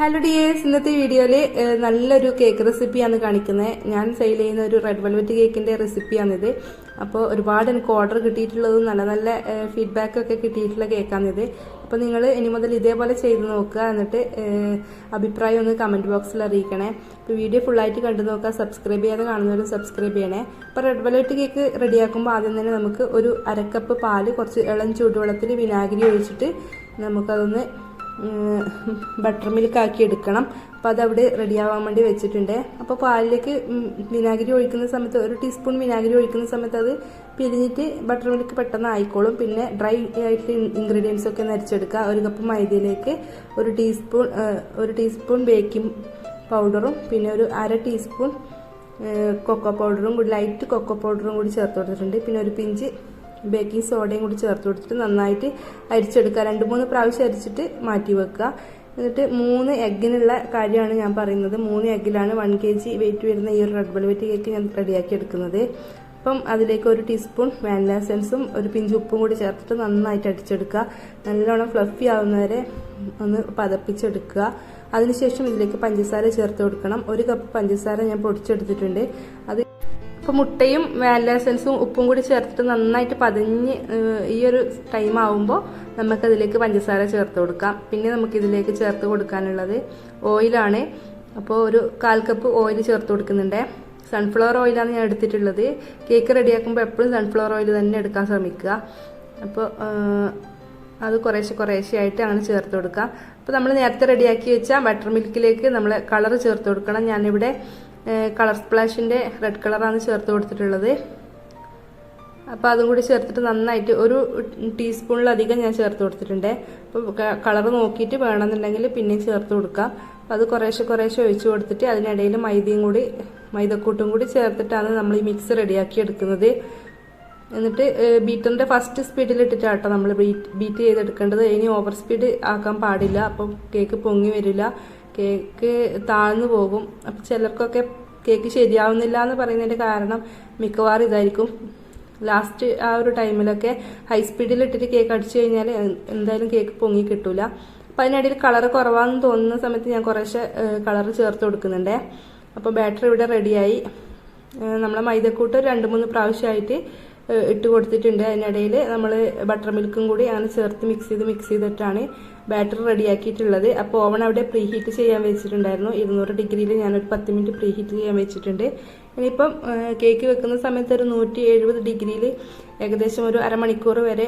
Hello dears, ഇന്നത്തെ വീഡിയോയിൽ നല്ലൊരു കേക്ക് റെസിപ്പിയാണ് കാണിക്കുന്നത്. ഞാൻ സെയിൽ ചെയ്യുന്ന ഒരു റെഡ് വെൽവെറ്റ് കേക്കിൻ്റെ റെസിപ്പിയാണിത്. അപ്പോൾ ഒരുപാട് എനിക്ക് ഓർഡർ കിട്ടിയിട്ടുള്ളതും നല്ല നല്ല ഫീഡ്ബാക്കൊക്കെ കിട്ടിയിട്ടുള്ള കേക്കാണിത്. അപ്പോൾ നിങ്ങൾ ഇനി മുതൽ ഇതേപോലെ ചെയ്ത് നോക്കുക, എന്നിട്ട് അഭിപ്രായം ഒന്ന് കമൻറ്റ് ബോക്സിൽ അറിയിക്കണേ. അപ്പോൾ വീഡിയോ ഫുള്ളായിട്ട് കണ്ടു നോക്കുക. സബ്സ്ക്രൈബ് ചെയ്യാതെ കാണുന്നവരും സബ്സ്ക്രൈബ് ചെയ്യണേ. അപ്പോൾ റെഡ് വെൽവെറ്റ് കേക്ക് റെഡിയാക്കുമ്പോൾ ആദ്യം തന്നെ നമുക്ക് ഒരു അരക്കപ്പ് പാല് കുറച്ച് ഇളം ചൂടുവെള്ളത്തിൽ വിനാഗിരി ഒഴിച്ചിട്ട് നമുക്കതൊന്ന് ബട്ടർ മിൽക്ക് ആക്കി എടുക്കണം. അപ്പോൾ അതവിടെ റെഡിയാവാൻ വേണ്ടി വെച്ചിട്ടുണ്ട്. അപ്പോൾ പാലിലേക്ക് വിനാഗിരി ഒഴിക്കുന്ന സമയത്ത് ഒരു ടീസ്പൂൺ വിനാഗിരി ഒഴിക്കുന്ന സമയത്ത് അത് പിരിഞ്ഞിട്ട് ബട്ടർ മിൽക്ക് പെട്ടെന്ന് ആയിക്കോളും. പിന്നെ ഡ്രൈ ആയിട്ടുള്ള ഇൻഗ്രീഡിയൻസ് ഒക്കെ നരിച്ചെടുക്കുക. ഒരു കപ്പ് മൈദയിലേക്ക് ഒരു ടീസ്പൂൺ ബേക്കിംഗ് പൗഡറും പിന്നെ ഒരു അര ടീസ്പൂൺ കൊക്കോ പൗഡറും കൂടി, ലൈറ്റ് കൊക്കോ പൗഡറും കൂടി ചേർത്ത് കൊടുത്തിട്ടുണ്ട്. പിന്നെ ഒരു പിഞ്ച് ബേക്കിംഗ് സോഡയും കൂടി ചേർത്ത് കൊടുത്തിട്ട് നന്നായിട്ട് അരിച്ചെടുക്കുക. 2-3 പ്രാവശ്യം അരിച്ചിട്ട് മാറ്റി വെക്കുക. എന്നിട്ട് 3 എഗ്ഗിനുള്ള കാര്യമാണ് ഞാൻ പറയുന്നത്. 3 എഗ്ഗിലാണ് 1 kg വെയിറ്റ് വരുന്ന ഈ ഒരു റെഡ് വെൽവെറ്റ് കേക്ക് ഞാൻ റെഡിയാക്കി എടുക്കുന്നത്. അപ്പം അതിലേക്ക് ഒരു ടീസ്പൂൺ വാനില എസൻസും ഒരു പിഞ്ച് ഉപ്പും കൂടി ചേർത്തിട്ട് നന്നായിട്ട് അടിച്ചെടുക്കുക. നല്ലോണം ഫ്ലഫി ആവുന്നവരെ ഒന്ന് പതപ്പിച്ചെടുക്കുക. അതിനുശേഷം ഇതിലേക്ക് പഞ്ചസാര ചേർത്ത് കൊടുക്കണം. 1 കപ്പ് പഞ്ചസാര ഞാൻ പൊടിച്ചെടുത്തിട്ടുണ്ട്. അത് അപ്പോൾ മുട്ടയും വാനില എസൻസും ഉപ്പും കൂടി ചേർത്തിട്ട് നന്നായിട്ട് പതിഞ്ഞ് ഈ ഒരു ടൈം ആവുമ്പോൾ നമുക്കതിലേക്ക് പഞ്ചസാര ചേർത്ത് കൊടുക്കാം. പിന്നെ നമുക്കിതിലേക്ക് ചേർത്ത് കൊടുക്കാനുള്ളത് ഓയിലാണ്. അപ്പോൾ ഒരു 1/4 കപ്പ് ഓയിൽ ചേർത്ത് കൊടുക്കുന്നുണ്ട്. സൺഫ്ലവർ ഓയിലാണ് ഞാൻ എടുത്തിട്ടുള്ളത്. കേക്ക് റെഡിയാക്കുമ്പോൾ എപ്പോഴും സൺഫ്ലവർ ഓയിൽ തന്നെ എടുക്കാൻ ശ്രമിക്കുക. അപ്പോൾ അത് കുറേശ്ശെ ആയിട്ട് അങ്ങനെ ചേർത്ത് കൊടുക്കുക. അപ്പോൾ നമ്മൾ നേരത്തെ റെഡിയാക്കി വെച്ച ബട്ടർ മിൽക്കിലേക്ക് നമ്മൾ കളർ ചേർത്ത് കൊടുക്കണം. ഞാനിവിടെ കളർ സ്പ്ലാഷിൻ്റെ റെഡ് കളറാണ് ചേർത്ത് കൊടുത്തിട്ടുള്ളത്. അപ്പോൾ അതും കൂടി ചേർത്തിട്ട് നന്നായിട്ട് ഒരു ടീസ്പൂണിലധികം ഞാൻ ചേർത്ത് കൊടുത്തിട്ടുണ്ട്. അപ്പോൾ കളർ നോക്കിയിട്ട് വേണമെന്നുണ്ടെങ്കിൽ പിന്നെ ചേർത്ത് കൊടുക്കാം. അപ്പോൾ അത് കുറേശ്ശെ ഒഴിച്ചു കൊടുത്തിട്ട് അതിനിടയിൽ മൈദക്കൂട്ടും കൂടി ചേർത്തിട്ടാണ് നമ്മൾ ഈ മിക്സ് റെഡിയാക്കി എടുക്കുന്നത്. എന്നിട്ട് ബീറ്ററിൻ്റെ ഫസ്റ്റ് സ്പീഡിലിട്ടിട്ടാട്ടോ നമ്മൾ ബീറ്റ് ചെയ്തെടുക്കേണ്ടത്. ഇനി ഓവർ സ്പീഡ് ആക്കാൻ പാടില്ല. അപ്പം കേക്ക് പൊങ്ങി വരില്ല, കേക്ക് താഴ്ന്നു പോകും. അപ്പം ചിലർക്കൊക്കെ കേക്ക് ശരിയാവുന്നില്ല എന്ന് പറയുന്നതിൻ്റെ കാരണം മിക്കവാറും ഇതായിരിക്കും. ലാസ്റ്റ് ആ ഒരു ടൈമിലൊക്കെ ഹൈ സ്പീഡിലിട്ടിട്ട് കേക്ക് അടിച്ചു കഴിഞ്ഞാൽ എന്തായാലും കേക്ക് പൊങ്ങി കിട്ടൂല. അപ്പം അതിനിടയിൽ കളർ കുറവാണെന്ന് തോന്നുന്ന സമയത്ത് ഞാൻ കുറേശ്ശെ കളർ ചേർത്ത് കൊടുക്കുന്നുണ്ട്. അപ്പോൾ ബാറ്റർ ഇവിടെ റെഡിയായി. നമ്മളെ മൈദക്കൂട്ട് 2-3 പ്രാവശ്യമായിട്ട് ഇട്ട് കൊടുത്തിട്ടുണ്ട്. അതിനിടയിൽ നമ്മൾ ബട്ടർ മിൽക്കും കൂടി അങ്ങനെ ചേർത്ത് മിക്സ് ചെയ്തിട്ടാണ് ബാറ്റർ റെഡിയാക്കിയിട്ടുള്ളത്. അപ്പോൾ ഓവൺ അവിടെ പ്രീ ഹീറ്റ് ചെയ്യാൻ വെച്ചിട്ടുണ്ടായിരുന്നു. 200 ഡിഗ്രിയിൽ ഞാനൊരു 10 മിനിറ്റ് പ്രീ ഹീറ്റ് ചെയ്യാൻ വെച്ചിട്ടുണ്ട്. ഇനിയിപ്പം കേക്ക് വെക്കുന്ന സമയത്ത് ഒരു 170 ഡിഗ്രിയിൽ ഏകദേശം ഒരു അരമണിക്കൂർ വരെ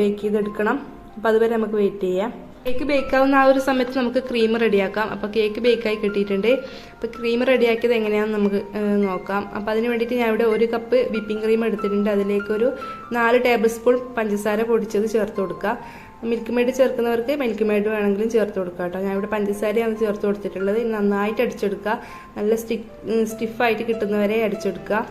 ബേക്ക് ചെയ്തെടുക്കണം. അപ്പോൾ അതുവരെ നമുക്ക് വെയിറ്റ് ചെയ്യാം. കേക്ക് ബേക്കാവുന്ന ആ ഒരു സമയത്ത് നമുക്ക് ക്രീം റെഡിയാക്കാം. അപ്പോൾ കേക്ക് ബേക്കായി കിട്ടിയിട്ടുണ്ട്. അപ്പോൾ ക്രീം റെഡിയാക്കിയത് എങ്ങനെയാണെന്ന് നമുക്ക് നോക്കാം. അപ്പോൾ അതിന് വേണ്ടിയിട്ട് ഞാൻ ഇവിടെ 1 കപ്പ് വിപ്പിംഗ് ക്രീം എടുത്തിട്ടുണ്ട്. അതിലേക്ക് ഒരു 4 ടേബിൾ സ്പൂൺ പഞ്ചസാര പൊടിച്ചത് ചേർത്ത് കൊടുക്കുക. മിൽക്ക് മെയ്ഡ് ചേർക്കുന്നവർക്ക് മിൽക്ക് മെയ്ഡ് വേണമെങ്കിലും ചേർത്ത് കൊടുക്കുക കേട്ടോ. ഞാൻ ഇവിടെ പഞ്ചസാരയാണ് ചേർത്ത് കൊടുത്തിട്ടുള്ളത്. നന്നായിട്ട് അടിച്ചെടുക്കുക. നല്ല സ്റ്റിഫായിട്ട് കിട്ടുന്നവരെ അടിച്ചെടുക്കുക.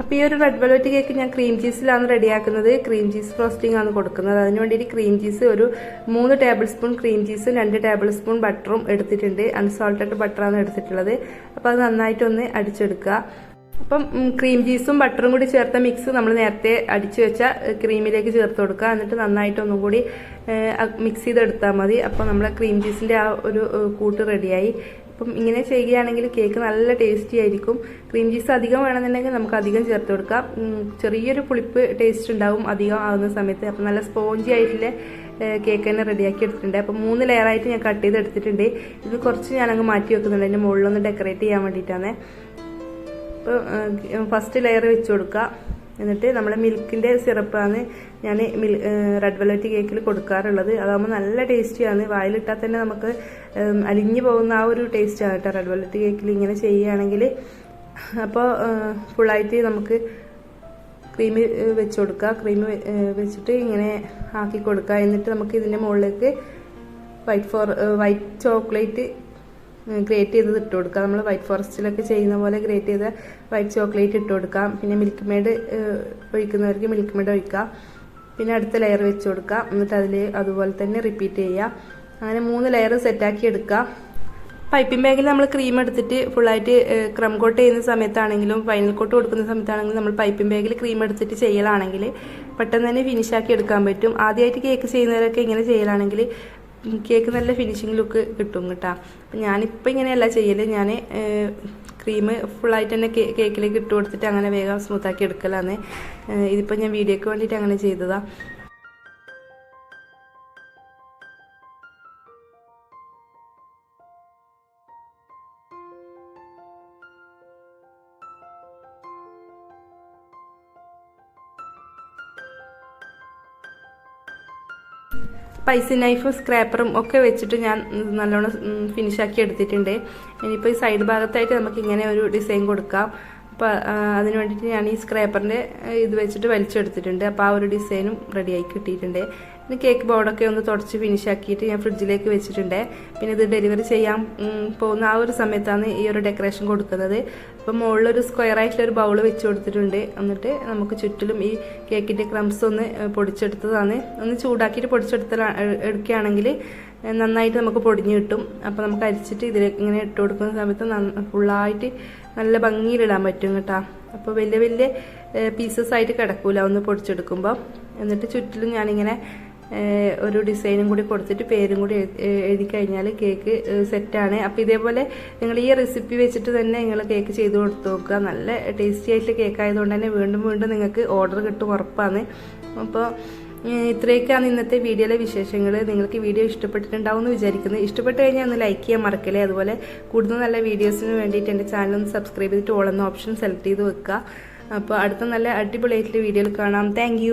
അപ്പോൾ ഈ ഒരു റെഡ് വെൽവെറ്റ് കേക്ക് ഞാൻ ക്രീം ചീസിലാണ് റെഡിയാക്കുന്നത്. ക്രീം ചീസ് ഫ്രോസ്റ്റിംഗ് ആണ് കൊടുക്കുന്നത്. അതിന് വേണ്ടിയിട്ട് ക്രീം ചീസ് ഒരു 3 ടേബിൾ സ്പൂൺ ക്രീം ചീസും 2 ടേബിൾ സ്പൂൺ ബട്ടറും എടുത്തിട്ടുണ്ട്. അൺസോൾട്ടഡ് ബട്ടറാണ് എടുത്തിട്ടുള്ളത്. അപ്പോൾ അത് നന്നായിട്ടൊന്ന് അടിച്ചെടുക്കുക. അപ്പം ക്രീം ചീസും ബട്ടറും കൂടി ചേർത്ത മിക്സ് നമ്മൾ നേരത്തെ അടിച്ചു വെച്ച ക്രീമിലേക്ക് ചേർത്ത് കൊടുക്കുക. എന്നിട്ട് നന്നായിട്ടൊന്നും കൂടി മിക്സ് ചെയ്തെടുത്താൽ മതി. അപ്പോൾ നമ്മളെ ക്രീം ചീസിൻ്റെ ആ ഒരു കൂട്ട് റെഡിയായി. അപ്പം ഇങ്ങനെ ചെയ്യുകയാണെങ്കിൽ കേക്ക് നല്ല ടേസ്റ്റി ആയിരിക്കും. ക്രീം ചീസ് അധികം വേണമെന്നുണ്ടെങ്കിൽ നമുക്ക് അധികം ചേർത്ത് കൊടുക്കാം. ചെറിയൊരു പുളിപ്പ് ടേസ്റ്റ് ഉണ്ടാവും അധികം ആവുന്ന സമയത്ത്. അപ്പം നല്ല സ്പോഞ്ചി ആയിട്ടുള്ള കേക്ക് തന്നെ റെഡിയാക്കി എടുത്തിട്ടുണ്ട്. അപ്പം 3 ലെയറായിട്ട് ഞാൻ കട്ട് ചെയ്തെടുത്തിട്ടുണ്ട്. ഇത് കുറച്ച് ഞാനങ്ങ് മാറ്റി വെക്കുന്നുണ്ട്. അതിൻ്റെ മുകളിലൊന്ന് ഡെക്കറേറ്റ് ചെയ്യാൻ വേണ്ടിയിട്ടാണ്. അപ്പോൾ ഫസ്റ്റ് ലെയർ വെച്ച് കൊടുക്കുക. എന്നിട്ട് നമ്മുടെ മിൽക്കിൻ്റെ സിറപ്പാണ് ഞാൻ റെഡ് വെൽവെറ്റ് കേക്കിൽ കൊടുക്കാറുള്ളത്. അതാകുമ്പോൾ നല്ല ടേസ്റ്റിയാണ്. വായിലിട്ടാൽ തന്നെ നമുക്ക് അലിഞ്ഞു പോകുന്ന ആ ഒരു ടേസ്റ്റാണ് കേട്ടോ റെഡ് വെൽവെറ്റ് കേക്കിൽ ഇങ്ങനെ ചെയ്യുകയാണെങ്കിൽ. അപ്പോൾ ഫുള്ളായിട്ട് നമുക്ക് ക്രീം വെച്ച് കൊടുക്കുക. ക്രീം വെച്ചിട്ട് ഇങ്ങനെ ആക്കി കൊടുക്കുക. എന്നിട്ട് നമുക്ക് ഇതിൻ്റെ മുകളിലേക്ക് വൈറ്റ് ചോക്ലേറ്റ് ഗ്രേറ്റ് ചെയ്തത് ഇട്ട് കൊടുക്കുക. നമ്മൾ വൈറ്റ് ഫോറസ്റ്റിലൊക്കെ ചെയ്യുന്ന പോലെ ഗ്രേറ്റ് ചെയ്ത വൈറ്റ് ചോക്ലേറ്റ് ഇട്ട് കൊടുക്കാം. പിന്നെ മിൽക്ക് മെയ്ഡ് ഒഴിക്കുന്നവർക്ക് മിൽക്ക് മെയ്ഡ് ഒഴിക്കാം. പിന്നെ അടുത്ത ലെയർ വെച്ച് കൊടുക്കുക. എന്നിട്ട് അതുപോലെ തന്നെ റിപ്പീറ്റ് ചെയ്യുക. അങ്ങനെ 3 ലെയർ സെറ്റാക്കി എടുക്കുക. പൈപ്പിംഗ് ബാഗിൽ നമ്മൾ ക്രീം എടുത്തിട്ട് ഫുള്ളായിട്ട് ക്രം കോട്ട് ചെയ്യുന്ന സമയത്താണെങ്കിലും ഫൈനൽ കോട്ട് കൊടുക്കുന്ന സമയത്താണെങ്കിലും നമ്മൾ പൈപ്പിംഗ് ബാഗിൽ ക്രീം എടുത്തിട്ട് ചെയ്യലാണെങ്കിൽ പെട്ടെന്ന് തന്നെ ഫിനിഷാക്കി എടുക്കാൻ പറ്റും. ആദ്യമായിട്ട് കേക്ക് ചെയ്യുന്നവരൊക്കെ ഇങ്ങനെ ചെയ്യലാണെങ്കിൽ കേക്ക് നല്ല ഫിനിഷിങ് ലുക്ക് കിട്ടും കേട്ടോ. അപ്പം ഞാനിപ്പോൾ ഇങ്ങനെയല്ല ചെയ്യൽ, ഞാൻ ക്രീം ഫുള്ളായിട്ട് തന്നെ കേക്കിലേക്ക് ഇട്ട് കൊടുത്തിട്ട് അങ്ങനെ വേഗം സ്മൂത്താക്കി എടുക്കലാണ്. ഇതിപ്പോൾ ഞാൻ വീഡിയോയ്ക്ക് വേണ്ടിയിട്ട് അങ്ങനെ ചെയ്തതാണ്. പൈസ നൈഫും സ്ക്രാപ്പറും ഒക്കെ വെച്ചിട്ട് ഞാൻ നല്ലോണം ഫിനിഷാക്കി എടുത്തിട്ടുണ്ട്. ഇനിയിപ്പോൾ ഈ സൈഡ് ഭാഗത്തായിട്ട് നമുക്ക് ഇങ്ങനെ ഒരു ഡിസൈൻ കൊടുക്കാം. അപ്പോൾ അതിന് വേണ്ടിയിട്ട് ഞാൻ ഈ സ്ക്രാപ്പറിൻ്റെ ഇത് വെച്ചിട്ട് വലിച്ചെടുത്തിട്ടുണ്ട്. അപ്പോൾ ആ ഒരു ഡിസൈനും റെഡിയായി കിട്ടിയിട്ടുണ്ട്. പിന്നെ കേക്ക് ബോർഡൊക്കെ ഒന്ന് തുടച്ച് ഫിനിഷാക്കിയിട്ട് ഞാൻ ഫ്രിഡ്ജിലേക്ക് വെച്ചിട്ടുണ്ട്. പിന്നെ ഇത് ഡെലിവറി ചെയ്യാൻ പോകുന്ന ആ ഒരു സമയത്താണ് ഈ ഒരു ഡെക്കറേഷൻ കൊടുക്കുന്നത്. അപ്പോൾ മുകളിലൊരു സ്ക്വയർ ആയിട്ടുള്ളൊരു ബൗൾ വെച്ച് കൊടുത്തിട്ടുണ്ട്. എന്നിട്ട് നമുക്ക് ചുറ്റിലും ഈ കേക്കിൻ്റെ ക്രംസ് ഒന്ന് പൊടിച്ചെടുത്തതാണ്. ഒന്ന് ചൂടാക്കിയിട്ട് എടുക്കുകയാണെങ്കിൽ നന്നായിട്ട് നമുക്ക് പൊടിഞ്ഞ് കിട്ടും. അപ്പോൾ നമുക്ക് അരിച്ചിട്ട് ഇതിലേക്ക് ഇങ്ങനെ ഇട്ട് കൊടുക്കുന്ന സമയത്ത് ഫുള്ളായിട്ട് നല്ല ഭംഗിയിലിടാൻ പറ്റും കേട്ടോ. അപ്പോൾ വലിയ വലിയ പീസസ് ആയിട്ട് കിടക്കൂല ഒന്ന് പൊടിച്ചെടുക്കുമ്പോൾ. എന്നിട്ട് ചുറ്റിലും ഞാനിങ്ങനെ ഒരു ഡിസൈനും കൂടി കൊടുത്തിട്ട് പേരും കൂടി എഴുതി കഴിഞ്ഞാൽ കേക്ക് സെറ്റാണ്. അപ്പോൾ ഇതേപോലെ നിങ്ങൾ ഈ റെസിപ്പി വെച്ചിട്ട് തന്നെ നിങ്ങൾ കേക്ക് ചെയ്ത് കൊടുത്ത് നോക്കുക. നല്ല ടേസ്റ്റി ആയിട്ടുള്ള കേക്ക് ആയതുകൊണ്ട് തന്നെ വീണ്ടും വീണ്ടും നിങ്ങൾക്ക് ഓർഡർ കിട്ടും, ഉറപ്പാണ്. അപ്പോൾ ഇത്രയൊക്കെയാണ് ഇന്നത്തെ വീഡിയോയിലെ വിശേഷങ്ങൾ. നിങ്ങൾക്ക് വീഡിയോ ഇഷ്ടപ്പെട്ടിട്ടുണ്ടാവും എന്ന് വിചാരിക്കുന്നു. ഇഷ്ടപ്പെട്ട് കഴിഞ്ഞാൽ ഒന്ന് ലൈക്ക് ചെയ്യാൻ മറക്കല്ലേ. അതുപോലെ കൂടുതൽ നല്ല വീഡിയോസിന് വേണ്ടിയിട്ട് എൻ്റെ ചാനൽ ഒന്ന് സബ്സ്ക്രൈബ് ചെയ്തിട്ട് ഓൾ എന്ന ഓപ്ഷൻ സെലക്ട് ചെയ്ത് വെക്കുക. അപ്പോൾ അടുത്ത നല്ല അടിപൊളിയായിട്ടുള്ള വീഡിയോയിൽ കാണാം. താങ്ക്